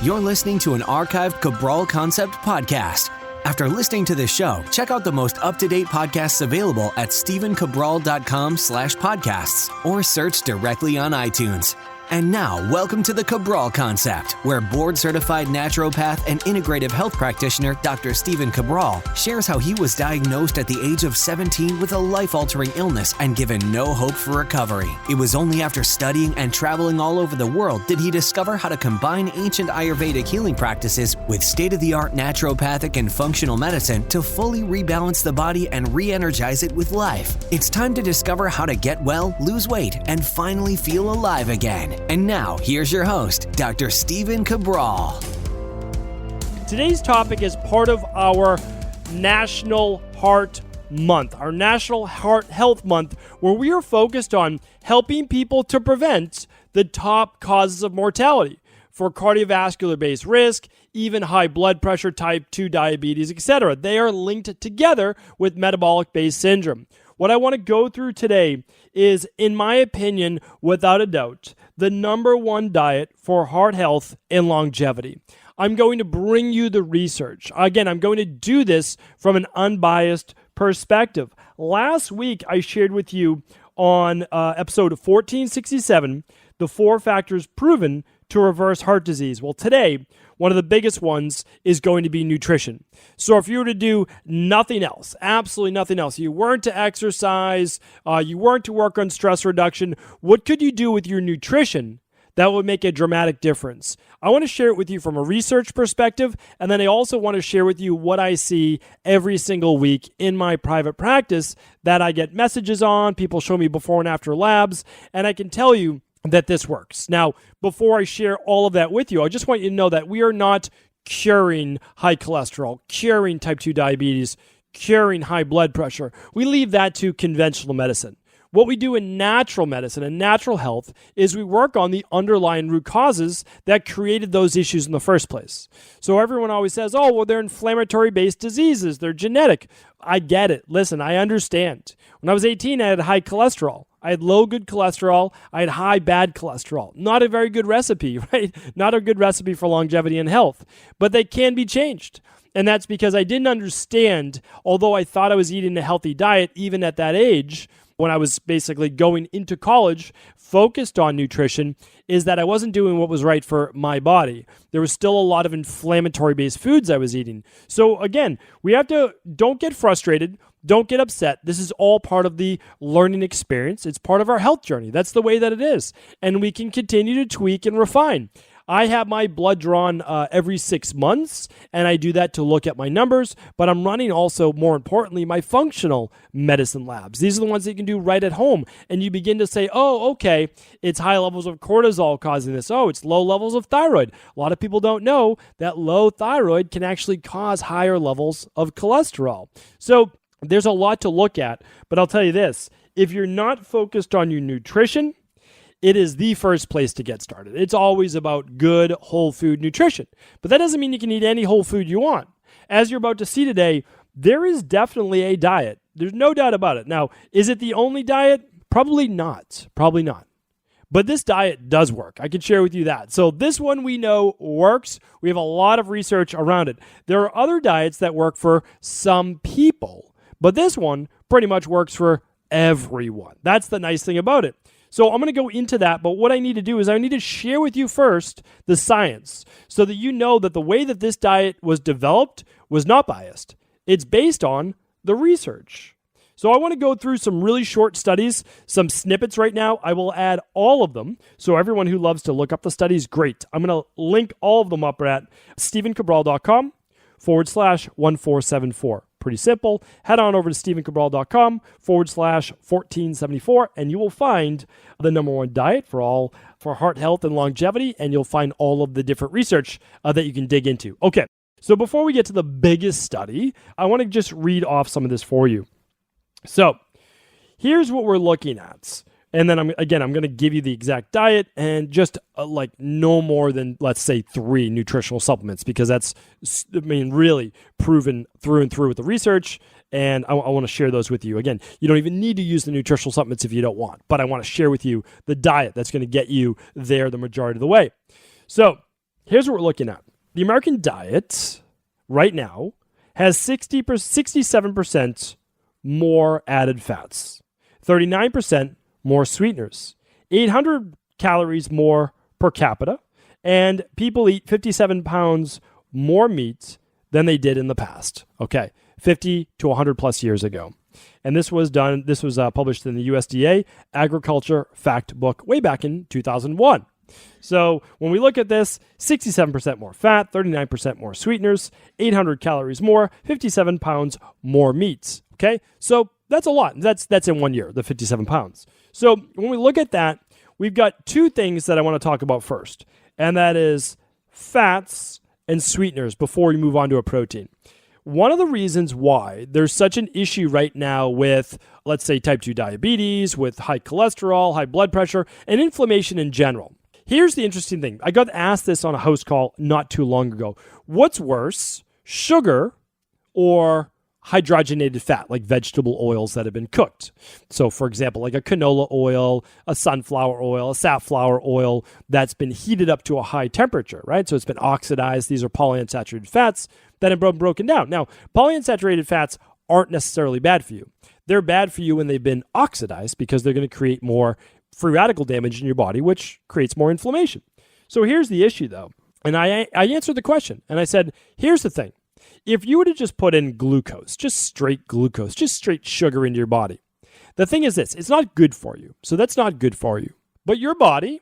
You're listening to an archived Cabral Concept podcast. After listening to this show, check out the most up-to-date podcasts available at stephencabral.com/podcasts or search directly on iTunes. And now, welcome to the Cabral Concept, where board-certified naturopath and integrative health practitioner Dr. Stephen Cabral shares how he was diagnosed at the age of 17 with a life-altering illness and given no hope for recovery. It was only after studying and traveling all over the world did he discover how to combine ancient Ayurvedic healing practices with state-of-the-art naturopathic and functional medicine to fully rebalance the body and re-energize it with life. It's time to discover how to get well, lose weight, and finally feel alive again. And now, here's your host, Dr. Stephen Cabral. Today's topic is part of our National Heart Month, our National Heart Health Month, where we are focused on helping people to prevent the top causes of mortality for cardiovascular-based risk, even high blood pressure, type 2 diabetes, etc. They are linked together with metabolic-based syndrome. What I want to go through today is, in my opinion, without a doubt, the number one diet for heart health and longevity. I'm going to bring you the research. Again, I'm going to do this from an unbiased perspective. Last week, I shared with you on episode 1467, the 4 factors proven to reverse heart disease. Well, today, one of the biggest ones is going to be nutrition. So if you were to do nothing else, absolutely nothing else, you weren't to exercise, you weren't to work on stress reduction, what could you do with your nutrition that would make a dramatic difference? I want to share it with you from a research perspective, and then I also want to share with you what I see every single week in my private practice that I get messages on, people show me before and after labs, and I can tell you that this works. Now, before I share all of that with you, I just want you to know that we are not curing high cholesterol, curing type 2 diabetes, curing high blood pressure. We leave that to conventional medicine. What we do in natural medicine and natural health is we work on the underlying root causes that created those issues in the first place. So everyone always says, oh, well, they're inflammatory-based diseases. They're genetic. I get it. Listen, I understand. When I was 18, I had high cholesterol. I had low good cholesterol. I had high bad cholesterol. Not a very good recipe, right? Not a good recipe for longevity and health. But they can be changed. And that's because I didn't understand, although I thought I was eating a healthy diet even at that age, when I was basically going into college, focused on nutrition, is that I wasn't doing what was right for my body. There was still a lot of inflammatory-based foods I was eating. So again, we have to, don't get frustrated, don't get upset. This is all part of the learning experience. It's part of our health journey. That's the way that it is. And we can continue to tweak and refine. I have my blood drawn every 6 months, and I do that to look at my numbers, but I'm running also, more importantly, my functional medicine labs. These are the ones that you can do right at home, and you begin to say, oh, okay, it's high levels of cortisol causing this. Oh, it's low levels of thyroid. A lot of people don't know that low thyroid can actually cause higher levels of cholesterol. So there's a lot to look at, but I'll tell you this, if you're not focused on your nutrition, it is the first place to get started. It's always about good whole food nutrition. But that doesn't mean you can eat any whole food you want. As you're about to see today, there is definitely a diet. There's no doubt about it. Now, is it the only diet? Probably not. Probably not. But this diet does work. I can share with you that. So this one we know works. We have a lot of research around it. There are other diets that work for some people, but this one pretty much works for everyone. That's the nice thing about it. So I'm going to go into that, but what I need to do is I need to share with you first the science so that you know that the way that this diet was developed was not biased. It's based on the research. So I want to go through some really short studies, some snippets right now. I will add all of them. So everyone who loves to look up the studies, great. I'm going to link all of them up at stephencabral.com/1474. Pretty simple. Head on over to stephencabral.com/1474, and you will find the number one diet for heart health and longevity, and you'll find all of the different research that you can dig into. Okay, so before we get to the biggest study, I want to just read off some of this for you. So here's what we're looking at. And then I'm going to give you the exact diet and just like no more than, let's say, 3 nutritional supplements, because that's, really proven through and through with the research. And I want to share those with you. Again, you don't even need to use the nutritional supplements if you don't want, but I want to share with you the diet that's going to get you there the majority of the way. So Here's what we're looking at. The American diet right now has 67% more added fats, 39% more sweeteners, 800 calories more per capita, and people eat 57 pounds more meat than they did in the past. Okay, 50 to 100 plus years ago. And this was published in the USDA Agriculture Fact Book way back in 2001. So when we look at this, 67% more fat, 39% more sweeteners, 800 calories more, 57 pounds more meats. Okay, so that's a lot. That's in 1 year, the 57 pounds. So when we look at that, we've got two things that I want to talk about first, and that is fats and sweeteners before we move on to a protein. One of the reasons why there's such an issue right now with, let's say, type 2 diabetes, with high cholesterol, high blood pressure, and inflammation in general. Here's the interesting thing. I got asked this on a house call not too long ago. What's worse, sugar or hydrogenated fat, like vegetable oils that have been cooked? So, for example, like a canola oil, a sunflower oil, a safflower oil that's been heated up to a high temperature, right? So it's been oxidized. These are polyunsaturated fats that have been broken down. Now, polyunsaturated fats aren't necessarily bad for you. They're bad for you when they've been oxidized because they're going to create more free radical damage in your body, which creates more inflammation. So here's the issue, though. And I answered the question, and I said, here's the thing. If you were to just put in glucose, just straight sugar into your body, the thing is this, it's not good for you. So that's not good for you. But your body,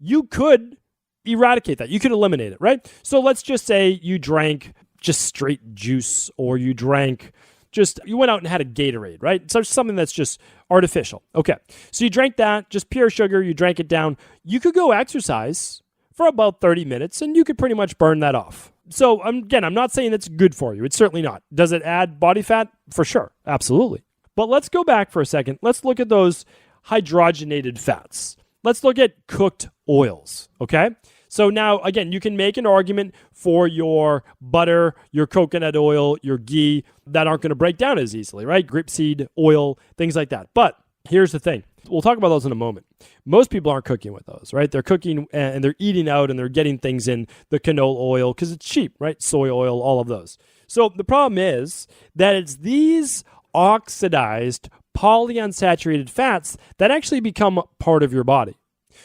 you could eradicate that. You could eliminate it, right? So let's just say you drank just straight juice, or you went out and had a Gatorade, right? So something that's just artificial. Okay, so you drank that, just pure sugar, you drank it down. You could go exercise for about 30 minutes and you could pretty much burn that off. So again, I'm not saying it's good for you. It's certainly not. Does it add body fat? For sure, absolutely. But let's go back for a second. Let's look at those hydrogenated fats. Let's look at cooked oils, okay? So now, again, you can make an argument for your butter, your coconut oil, your ghee that aren't going to break down as easily, right? Grapeseed oil, things like that. But here's the thing. We'll talk about those in a moment. Most people aren't cooking with those, right? They're cooking and they're eating out and they're getting things in the canola oil because it's cheap, right? Soy oil, all of those. So the problem is that it's these oxidized polyunsaturated fats that actually become part of your body.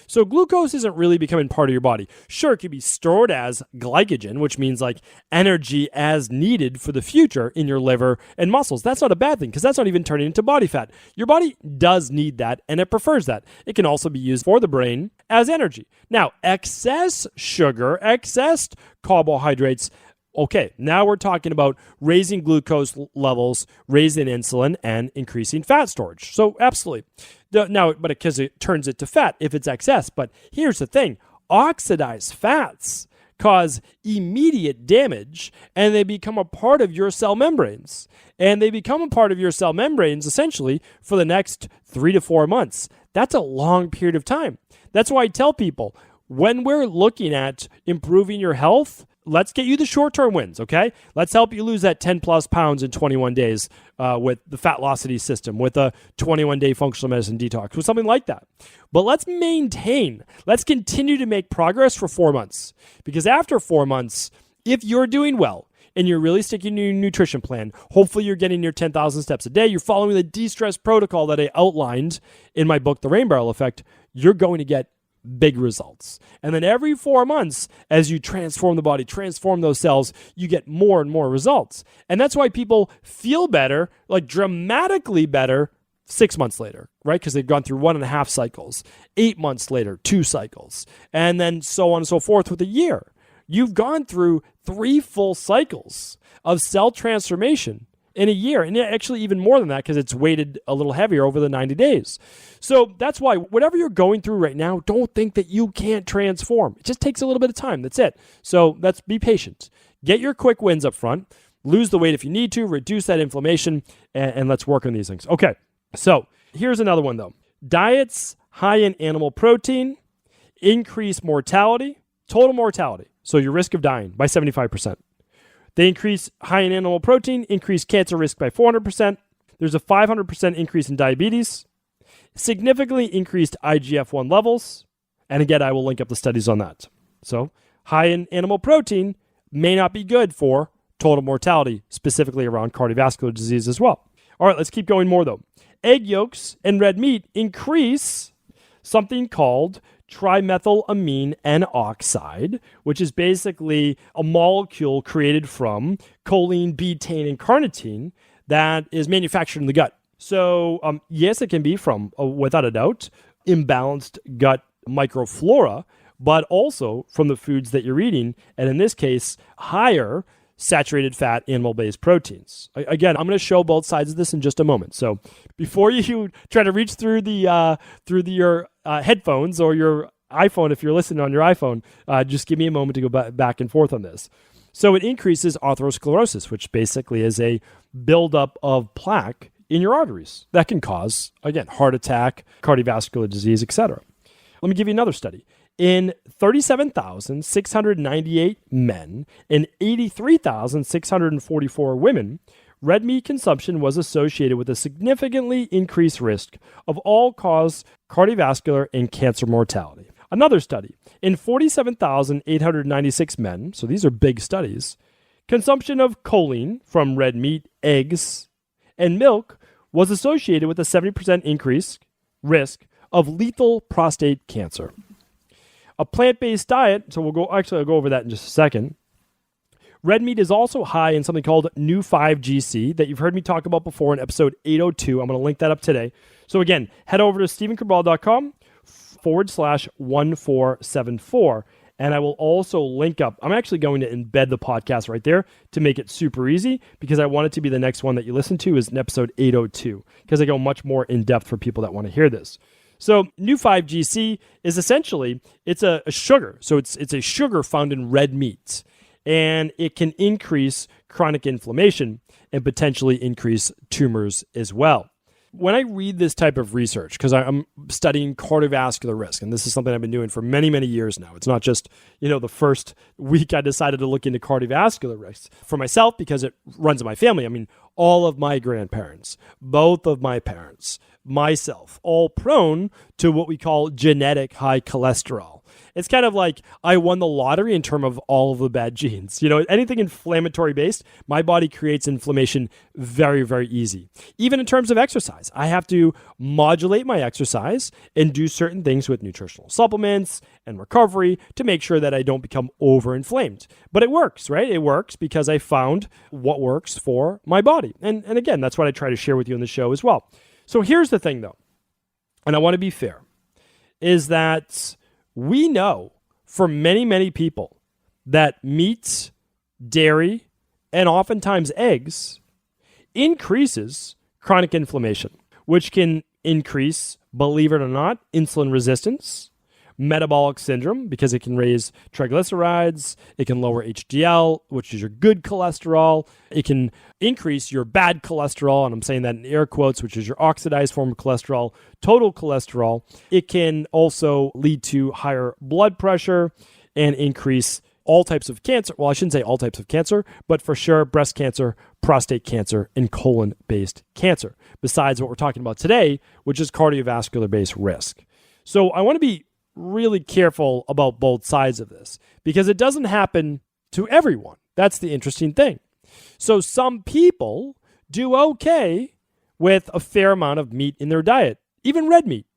So glucose isn't really becoming part of your body. Sure, it can be stored as glycogen, which means like energy as needed for the future in your liver and muscles. That's not a bad thing because that's not even turning into body fat. Your body does need that and it prefers that. It can also be used for the brain as energy. Now, excess sugar, excess carbohydrates, okay, now we're talking about raising glucose levels, raising insulin, and increasing fat storage. So absolutely. Now, but because it turns it to fat if it's excess. But here's the thing. Oxidized fats cause immediate damage, and they become a part of your cell membranes. And they become a part of your cell membranes, essentially, for the next 3 to 4 months. That's a long period of time. That's why I tell people, when we're looking at improving your health, let's get you the short-term wins, okay? Let's help you lose that 10 plus pounds in 21 days with the Fatlocity system, with a 21-day functional medicine detox, with something like that. But let's continue to make progress for 4 months. Because after 4 months, if you're doing well and you're really sticking to your nutrition plan, hopefully you're getting your 10,000 steps a day, you're following the de-stress protocol that I outlined in my book, The Rain Barrel Effect, you're going to get big results. And then every 4 months, as you transform the body, transform those cells, you get more and more results. And that's why people feel better, like dramatically better, 6 months later, right? Because they've gone through 1.5 cycles, 8 months later, 2 cycles, and then so on and so forth with a year. You've gone through 3 full cycles of cell transformation in a year, and actually even more than that because it's weighted a little heavier over the 90 days. So that's why whatever you're going through right now, don't think that you can't transform. It just takes a little bit of time. That's it. So let's be patient. Get your quick wins up front. Lose the weight if you need to. Reduce that inflammation, and let's work on these things. Okay, so here's another one, though. Diets high in animal protein increase mortality, total mortality, so your risk of dying by 75%. They increase high in animal protein, increase cancer risk by 400%. There's a 500% increase in diabetes, significantly increased IGF-1 levels. And again, I will link up the studies on that. So high in animal protein may not be good for total mortality, specifically around cardiovascular disease as well. All right, let's keep going more though. Egg yolks and red meat increase something called trimethylamine N oxide, which is basically a molecule created from choline, betaine, and carnitine that is manufactured in the gut. So yes, it can be from, without a doubt, imbalanced gut microflora, but also from the foods that you're eating, and in this case, higher saturated fat animal-based proteins. Again, I'm going to show both sides of this in just a moment. So before you try to reach through your headphones or your iPhone, if you're listening on your iPhone, just give me a moment to go back and forth on this. So it increases atherosclerosis, which basically is a buildup of plaque in your arteries that can cause, again, heart attack, cardiovascular disease, etc. Let me give you another study. In 37,698 men and 83,644 women, red meat consumption was associated with a significantly increased risk of all-cause cardiovascular and cancer mortality. Another study, in 47,896 men, so these are big studies, consumption of choline from red meat, eggs, and milk was associated with a 70% increased risk of lethal prostate cancer. A plant-based diet, so I'll go over that in just a second. Red meat is also high in something called new 5-GC that you've heard me talk about before in episode 802. I'm going to link that up today. So again, head over to stephencabral.com/1474, and I will also link up. I'm actually going to embed the podcast right there to make it super easy because I want it to be the next one that you listen to is in episode 802 because I go much more in depth for people that want to hear this. So new 5-GC is essentially, it's a sugar. So it's a sugar found in red meat, and it can increase chronic inflammation and potentially increase tumors as well. When I read this type of research, because I'm studying cardiovascular risk, and this is something I've been doing for many, many years now. It's not just, the first week I decided to look into cardiovascular risks for myself because it runs in my family. I mean, all of my grandparents, both of my parents, myself, all prone to what we call genetic high cholesterol. It's kind of like I won the lottery in terms of all of the bad genes. Anything inflammatory based, my body creates inflammation very, very easy. Even in terms of exercise, I have to modulate my exercise and do certain things with nutritional supplements and recovery to make sure that I don't become overinflamed. But it works, right? It works because I found what works for my body. And again, that's what I try to share with you on the show as well. So here's the thing though, and I want to be fair, is that we know for many, many people that meat, dairy, and oftentimes eggs increases chronic inflammation, which can increase, believe it or not, insulin resistance, metabolic syndrome, because it can raise triglycerides, it can lower HDL, which is your good cholesterol, it can increase your bad cholesterol, and I'm saying that in air quotes, which is your oxidized form of cholesterol, total cholesterol. It can also lead to higher blood pressure and increase all types of cancer. Well, I shouldn't say all types of cancer, but for sure breast cancer, prostate cancer, and colon-based cancer, besides what we're talking about today, which is cardiovascular-based risk. So I want to be really careful about both sides of this because it doesn't happen to everyone. That's the interesting thing. So some people do okay with a fair amount of meat in their diet, even red meat.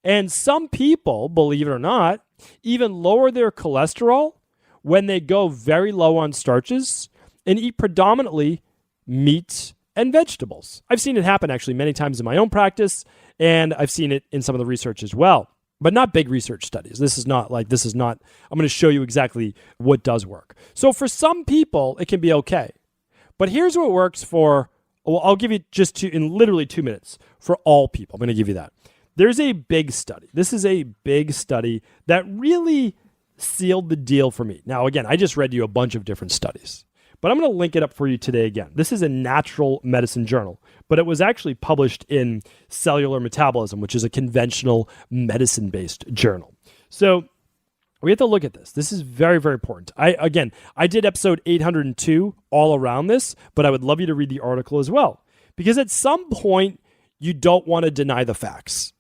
And some people, believe it or not, even lower their cholesterol when they go very low on starches and eat predominantly meat and vegetables. I've seen it happen actually many times in my own practice, and I've seen it in some of the research as well. But not big research studies. I'm going to show you exactly what does work. So for some people, it can be okay. But here's what works I'll give you in literally 2 minutes for all people. I'm going to give you that. There's a big study. This is a big study that really sealed the deal for me. Now, again, I just read you a bunch of different studies, but I'm going to link it up for you today again. This is a Natural Medicine journal, but it was actually published in Cellular Metabolism, which is a conventional medicine-based journal. So we have to look at this. This is very, very important. I did episode 802 all around this, but I would love you to read the article as well, because at some point, you don't want to deny the facts.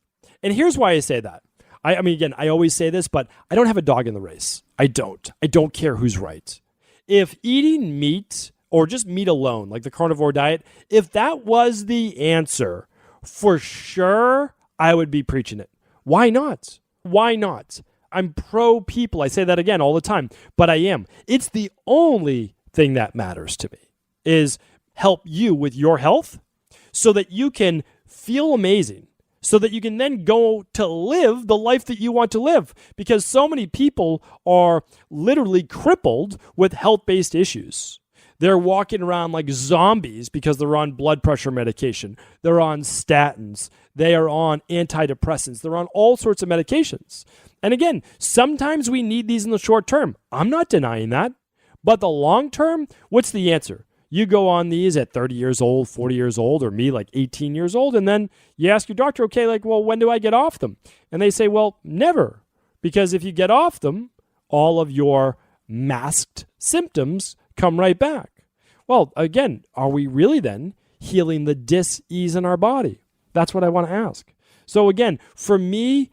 And here's why I say that. I mean, again, I always say this, but I don't have a dog in the race. I don't care who's right. If eating meat or just meat alone, like the carnivore diet, if that was the answer, for sure, I would be preaching it. Why not? Why not? I'm pro people. I say that again all the time, but I am. It's the only thing that matters to me is help you with your health so that you can feel amazing, so that you can then go to live the life that you want to live. Because so many people are literally crippled with health-based issues. They're walking around like zombies because they're on blood pressure medication. They're on statins. They are on antidepressants. They're on all sorts of medications. And again, sometimes we need these in the short term. I'm not denying that. But the long term, what's the answer? You go on these at 30 years old, 40 years old, or me like 18 years old, and then you ask your doctor, okay, like, well, when do I get off them? And they say, well, never. Because if you get off them, all of your masked symptoms come right back. Well, again, are we really then healing the dis-ease in our body? That's what I want to ask. So again, for me,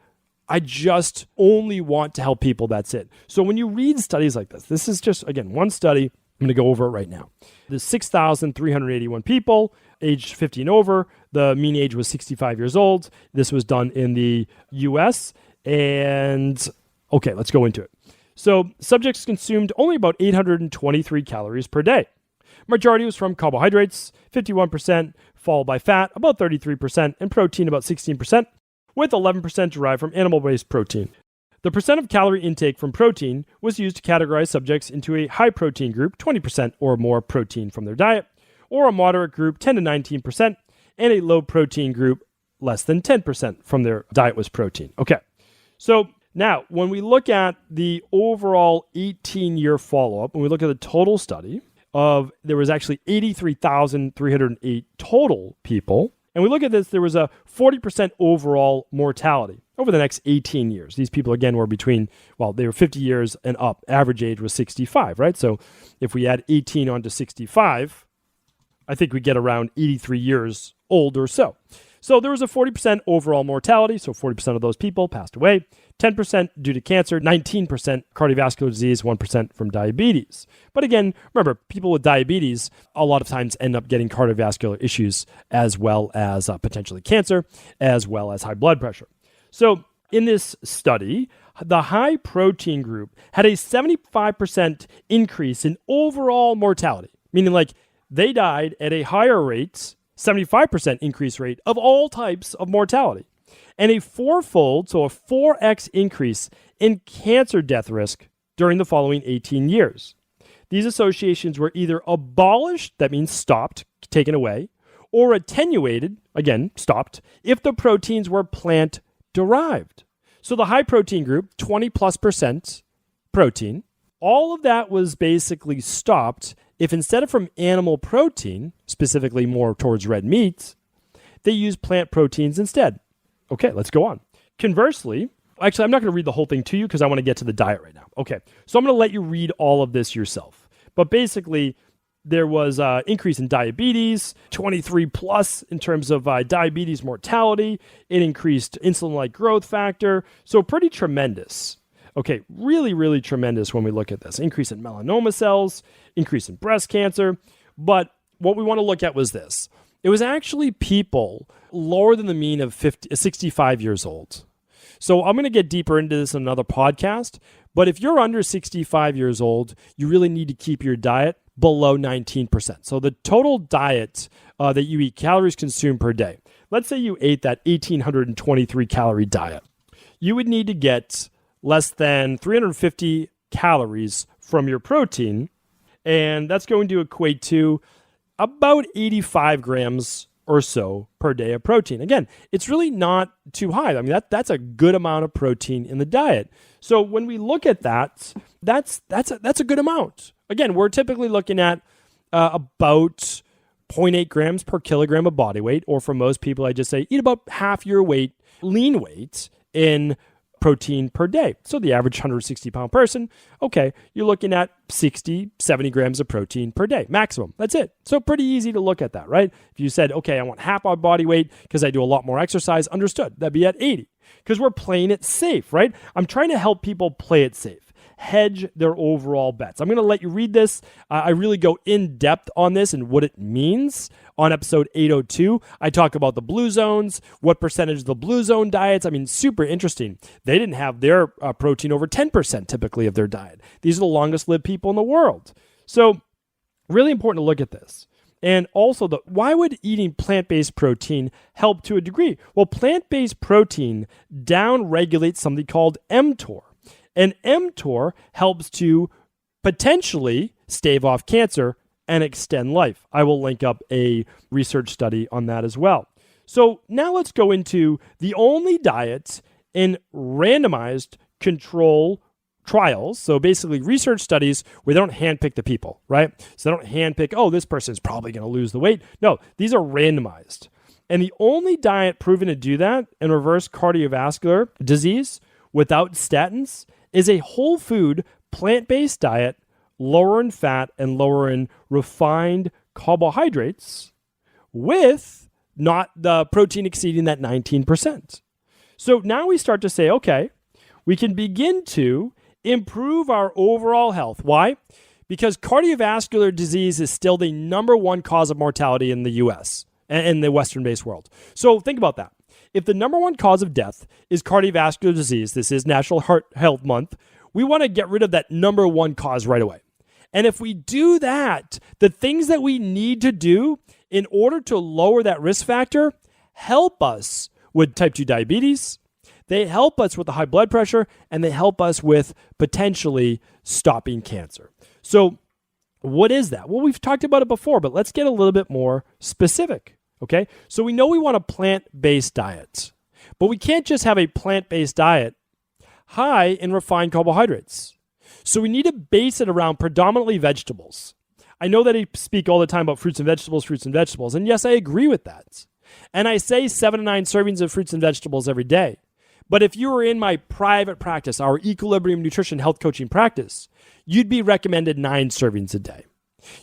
I just only want to help people. That's it. So when you read studies like this is just, again, one study. I'm going to go over it right now. There's 6,381 people aged 50 and over. The mean age was 65 years old. This was done in the U.S. And okay, let's go into it. So subjects consumed only about 823 calories per day. Majority was from carbohydrates, 51%, followed by fat, about 33%, and protein, about 16%, with 11% derived from animal-based protein. The percent of calorie intake from protein was used to categorize subjects into a high protein group, 20% or more protein from their diet, or a moderate group, 10 to 19%, and a low protein group, less than 10% from their diet was protein. Okay, so now when we look at the overall 18-year follow-up, when we look at the total study there was actually 83,308 total people, and we look at this, there was a 40% overall mortality over the next 18 years. These people, again, were they were 50 years and up. Average age was 65, right? So if we add 18 onto 65, I think we get around 83 years old or so. So there was a 40% overall mortality, so 40% of those people passed away, 10% due to cancer, 19% cardiovascular disease, 1% from diabetes. But again, remember, people with diabetes a lot of times end up getting cardiovascular issues as well as potentially cancer, as well as high blood pressure. So in this study, the high protein group had a 75% increase in overall mortality, meaning like they died at a higher rate, 75% increase rate of all types of mortality, and a fourfold, so a 4x increase in cancer death risk during the following 18 years. These associations were either abolished, that means stopped, taken away, or attenuated, again, stopped, if the proteins were plant-derived. So the high protein group, 20+% protein, all of that was basically stopped if instead of from animal protein, specifically more towards red meat, they used plant proteins instead. Okay, let's go on. Conversely, actually, I'm not going to read the whole thing to you because I want to get to the diet right now. Okay, so I'm going to let you read all of this yourself. But basically, there was an increase in diabetes, 23 plus in terms of diabetes mortality. It increased insulin-like growth factor. So pretty tremendous. Okay, really, really tremendous when we look at this. Increase in melanoma cells, increase in breast cancer. But what we want to look at was this. It was actually people lower than the mean of 65 years old. So I'm going to get deeper into this in another podcast. But if you're under 65 years old, you really need to keep your diet below 19%. So the total diet that you eat, calories consumed per day. Let's say you ate that 1,823 calorie diet. You would need to get less than 350 calories from your protein, and that's going to equate to about 85 grams or so per day of protein. Again, it's really not too high. I mean, that's a good amount of protein in the diet. So when we look at that, that's a good amount. Again, we're typically looking at about 0.8 grams per kilogram of body weight, or for most people, I just say eat about half your weight, lean weight, in protein per day. So the average 160-pound person, okay, you're looking at 60, 70 grams of protein per day, maximum. That's it. So pretty easy to look at that, right? If you said, okay, I want half my body weight because I do a lot more exercise, understood. That'd be at 80 because we're playing it safe, right? I'm trying to help people play it safe. Hedge their overall bets. I'm going to let you read this. I really go in depth on this and what it means on episode 802. I talk about the blue zones, what percentage of the blue zone diets. I mean, super interesting. They didn't have their protein over 10% typically of their diet. These are the longest lived people in the world. So really important to look at this. And also, why would eating plant-based protein help to a degree? Well, plant-based protein down-regulates something called mTOR. And mTOR helps to potentially stave off cancer and extend life. I will link up a research study on that as well. So now let's go into the only diets in randomized control trials. So basically research studies where they don't handpick the people, right? So they don't handpick, oh, this person is probably going to lose the weight. No, these are randomized. And the only diet proven to do that and reverse cardiovascular disease without statins is a whole food, plant-based diet, lower in fat and lower in refined carbohydrates with not the protein exceeding that 19%. So now we start to say, okay, we can begin to improve our overall health. Why? Because cardiovascular disease is still the number one cause of mortality in the U.S. and in the Western-based world. So think about that. If the number one cause of death is cardiovascular disease, this is National Heart Health Month, we want to get rid of that number one cause right away. And if we do that, the things that we need to do in order to lower that risk factor help us with type 2 diabetes, they help us with the high blood pressure, and they help us with potentially stopping cancer. So what is that? Well, we've talked about it before, but let's get a little bit more specific. Okay, so we know we want a plant-based diet, but we can't just have a plant-based diet high in refined carbohydrates. So we need to base it around predominantly vegetables. I know that I speak all the time about fruits and vegetables, and yes, I agree with that. And I say 7 to 9 servings of fruits and vegetables every day. But if you were in my private practice, our Equilibrium Nutrition Health Coaching practice, you'd be recommended 9 servings a day.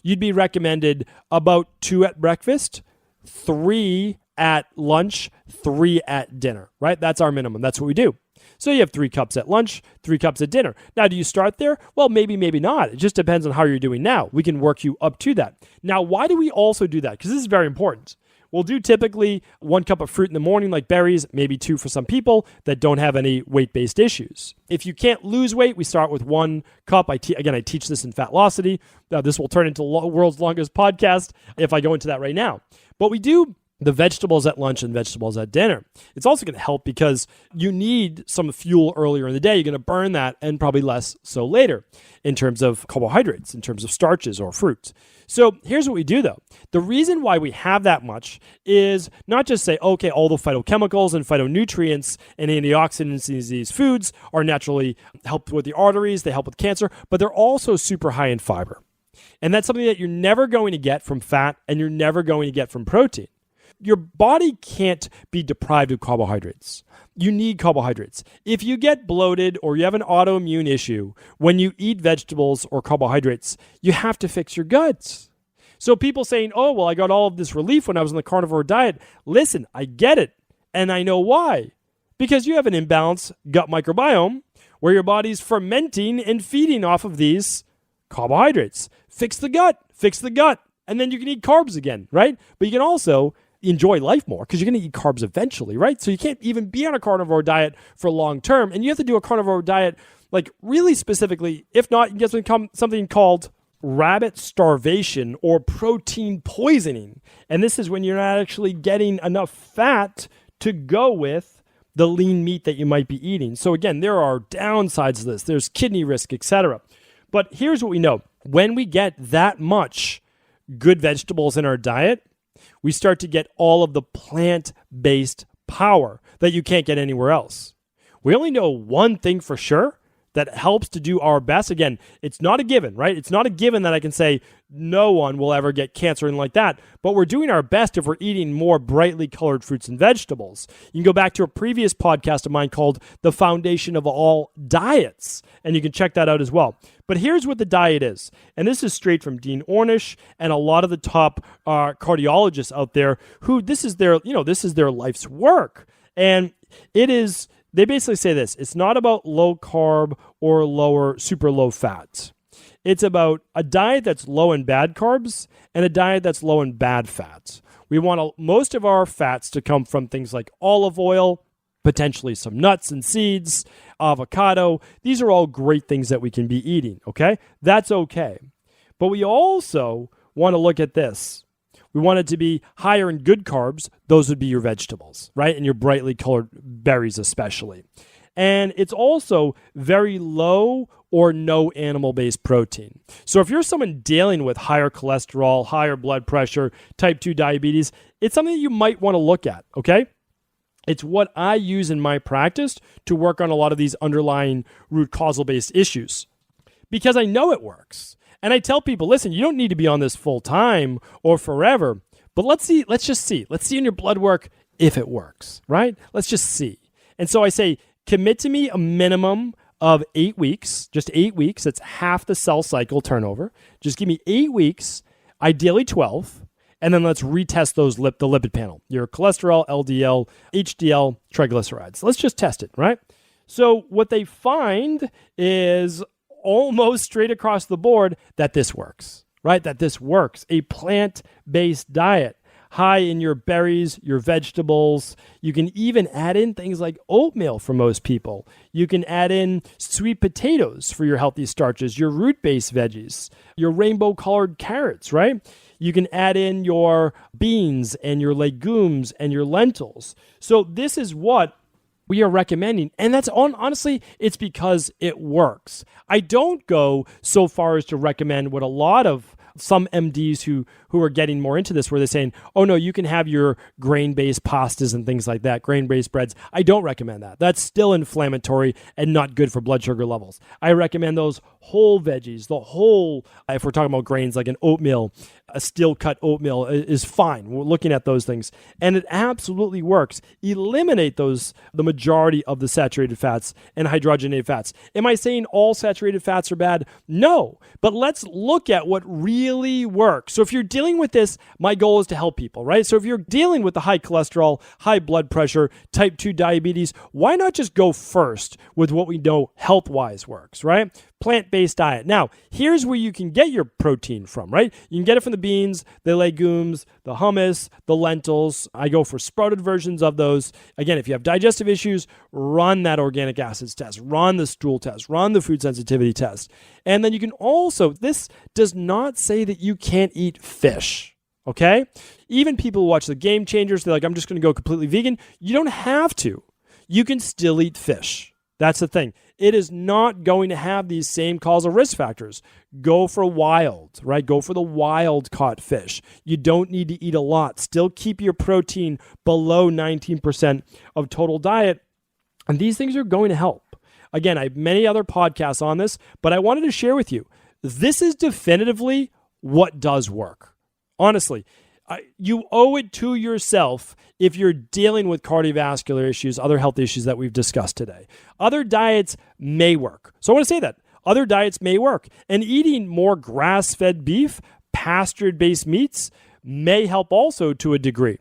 You'd be recommended about 2 at breakfast, 3 at lunch, 3 at dinner, right? That's our minimum. That's what we do. So you have 3 cups at lunch, 3 cups at dinner. Now, do you start there? Well, maybe not. It just depends on how you're doing now. We can work you up to that. Now, why do we also do that? Because this is very important. We'll do typically 1 cup of fruit in the morning, like berries, maybe 2 for some people that don't have any weight-based issues. If you can't lose weight, we start with 1 cup. I teach this in Fatlocity. This will turn into the world's longest podcast if I go into that right now. But we do the vegetables at lunch and vegetables at dinner. It's also going to help because you need some fuel earlier in the day. You're going to burn that and probably less so later in terms of carbohydrates, in terms of starches or fruits. So here's what we do though. The reason why we have that much is not just say, okay, all the phytochemicals and phytonutrients and antioxidants in these foods are naturally help with the arteries, they help with cancer, but they're also super high in fiber. And that's something that you're never going to get from fat and you're never going to get from protein. Your body can't be deprived of carbohydrates. You need carbohydrates. If you get bloated or you have an autoimmune issue, when you eat vegetables or carbohydrates, you have to fix your guts. So people saying, oh, well, I got all of this relief when I was on the carnivore diet. Listen, I get it. And I know why. Because you have an imbalanced gut microbiome where your body's fermenting and feeding off of these carbohydrates. Fix the gut. And then you can eat carbs again, right? But you can also enjoy life more because you're going to eat carbs eventually, right? So you can't even be on a carnivore diet for long term. And you have to do a carnivore diet like really specifically. If not, you get something called rabbit starvation or protein poisoning. And this is when you're not actually getting enough fat to go with the lean meat that you might be eating. So again, there are downsides to this. There's kidney risk, etc. But here's what we know. When we get that much good vegetables in our diet, we start to get all of the plant-based power that you can't get anywhere else. We only know one thing for sure. that helps to do our best. Again, it's not a given, right? It's not a given that I can say no one will ever get cancer and like that, but we're doing our best if we're eating more brightly colored fruits and vegetables. You can go back to a previous podcast of mine called The Foundation of All Diets, and you can check that out as well. But here's what the diet is, and this is straight from Dean Ornish and a lot of the top cardiologists out there who this is their life's work. And they basically say this: it's not about low carb or super low fat. It's about a diet that's low in bad carbs and a diet that's low in bad fats. We want most of our fats to come from things like olive oil, potentially some nuts and seeds, avocado. These are all great things that we can be eating, okay? That's okay. But we also want to look at this. We want it to be higher in good carbs. Those would be your vegetables, right? And your brightly colored berries especially. And it's also very low or no animal-based protein. So if you're someone dealing with higher cholesterol, higher blood pressure, type 2 diabetes, it's something that you might want to look at, okay? It's what I use in my practice to work on a lot of these underlying root causal-based issues because I know it works. And I tell people, listen, you don't need to be on this full time or forever, but let's just see. Let's see in your blood work if it works, right? Let's just see. And so I say, commit to me a minimum of 8 weeks, just 8 weeks. That's half the cell cycle turnover. Just give me 8 weeks, ideally 12, and then let's retest the lipid panel, your cholesterol, LDL, HDL, triglycerides. Let's just test it, right? So what they find is almost straight across the board that this works, right? That this works. A plant-based diet, high in your berries, your vegetables. You can even add in things like oatmeal for most people. You can add in sweet potatoes for your healthy starches, your root-based veggies, your rainbow-colored carrots, right? You can add in your beans and your legumes and your lentils. So this is what we are recommending. And that's honestly, it's because it works. I don't go so far as to recommend what a lot of some MDs who are getting more into this, where they're saying, oh no, you can have your grain-based pastas and things like that, grain-based breads. I don't recommend that. That's still inflammatory and not good for blood sugar levels. I recommend those whole veggies, if we're talking about grains like an oatmeal, a steel-cut oatmeal is fine. We're looking at those things. And it absolutely works. Eliminate the majority of the saturated fats and hydrogenated fats. Am I saying all saturated fats are bad? No. But let's look at what really works. So if you're dealing with this, my goal is to help people, right? So if you're dealing with the high cholesterol, high blood pressure, type 2 diabetes, why not just go first with what we know health-wise works, right? Plant-based diet. Now, here's where you can get your protein from, right? You can get it from the beans, the legumes, the hummus, the lentils. I go for sprouted versions of those. Again, if you have digestive issues, run that organic acids test, run the stool test, run the food sensitivity test. And then you can also, this does not say that you can't eat fish, okay? Even people who watch the Game Changers, they're like, I'm just going to go completely vegan. You don't have to. You can still eat fish. That's the thing. It is not going to have these same causal risk factors. Go for wild, right? Go for the wild caught fish. You don't need to eat a lot. Still keep your protein below 19% of total diet. And these things are going to help. Again, I have many other podcasts on this, but I wanted to share with you, this is definitively what does work. Honestly, you owe it to yourself if you're dealing with cardiovascular issues, other health issues that we've discussed today. Other diets may work. So I want to say that. Other diets may work. And eating more grass-fed beef, pastured-based meats may help also to a degree.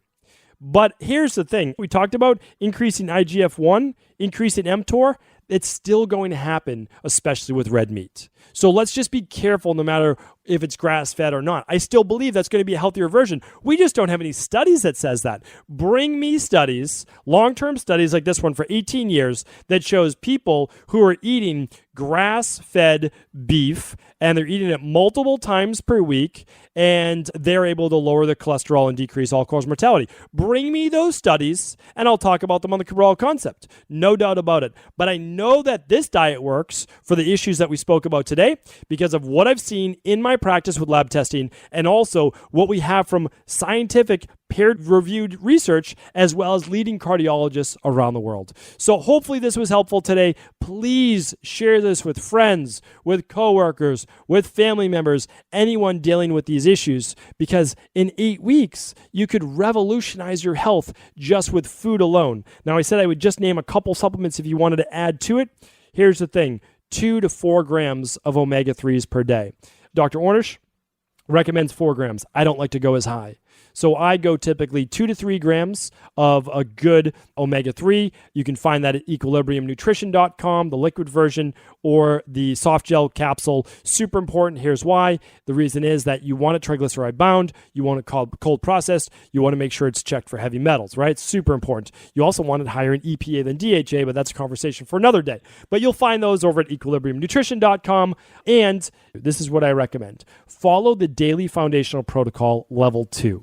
But here's the thing. We talked about increasing IGF-1, increasing mTOR. It's still going to happen, especially with red meat. So let's just be careful no matter if it's grass-fed or not. I still believe that's going to be a healthier version. We just don't have any studies that says that. Bring me studies, long-term studies like this one for 18 years that shows people who are eating grass-fed beef and they're eating it multiple times per week and they're able to lower the cholesterol and decrease all-cause mortality. Bring me those studies and I'll talk about them on the Cabral concept. No doubt about it. But I know that this diet works for the issues that we spoke about today because of what I've seen in my my practice with lab testing and also what we have from scientific peer-reviewed research, as well as leading cardiologists around the world. So hopefully this was helpful today. Please share this with friends, with coworkers, with family members, anyone dealing with these issues, because in 8 weeks, you could revolutionize your health just with food alone. Now, I said I would just name a couple supplements if you wanted to add to it. Here's the thing, 2 to 4 grams of omega-3s per day. Dr. Ornish recommends 4 grams. I don't like to go as high. So I go typically 2 to 3 grams of a good omega-3. You can find that at equilibriumnutrition.com, the liquid version, or the soft gel capsule. Super important. Here's why. The reason is that you want it triglyceride bound. You want it cold processed. You want to make sure it's checked for heavy metals, right? Super important. You also want it higher in EPA than DHA, but that's a conversation for another day. But you'll find those over at equilibriumnutrition.com. And this is what I recommend. Follow the Daily Foundational Protocol Level 2.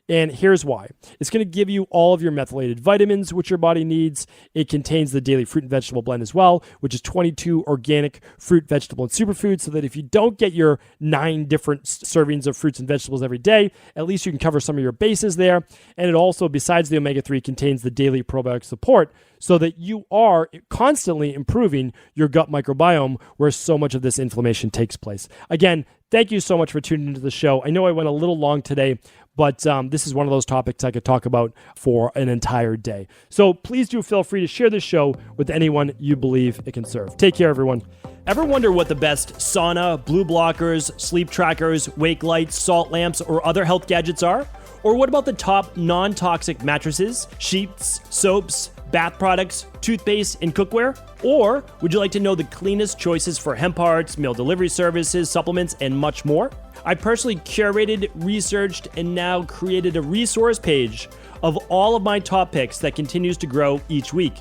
And here's why. It's going to give you all of your methylated vitamins, which your body needs. It contains the daily fruit and vegetable blend as well, which is 22 organic fruit, vegetable, and superfoods, so that if you don't get your 9 different servings of fruits and vegetables every day, at least you can cover some of your bases there. And it also, besides the omega-3, contains the daily probiotic support, so that you are constantly improving your gut microbiome where so much of this inflammation takes place. Again, thank you so much for tuning into the show. I know I went a little long today, but this is one of those topics I could talk about for an entire day. So please do feel free to share this show with anyone you believe it can serve. Take care, everyone. Ever wonder what the best sauna, blue blockers, sleep trackers, wake lights, salt lamps, or other health gadgets are? Or what about the top non-toxic mattresses, sheets, soaps, bath products, toothpaste, and cookware? Or would you like to know the cleanest choices for hemp parts, meal delivery services, supplements, and much more? I personally curated, researched, and now created a resource page of all of my top picks that continues to grow each week.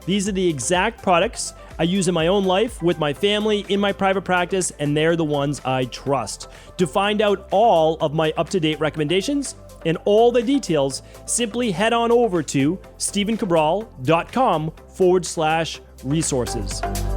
These are the exact products I use in my own life, with my family, in my private practice, and they're the ones I trust. To find out all of my up-to-date recommendations and all the details, simply head on over to stephencabral.com/resources.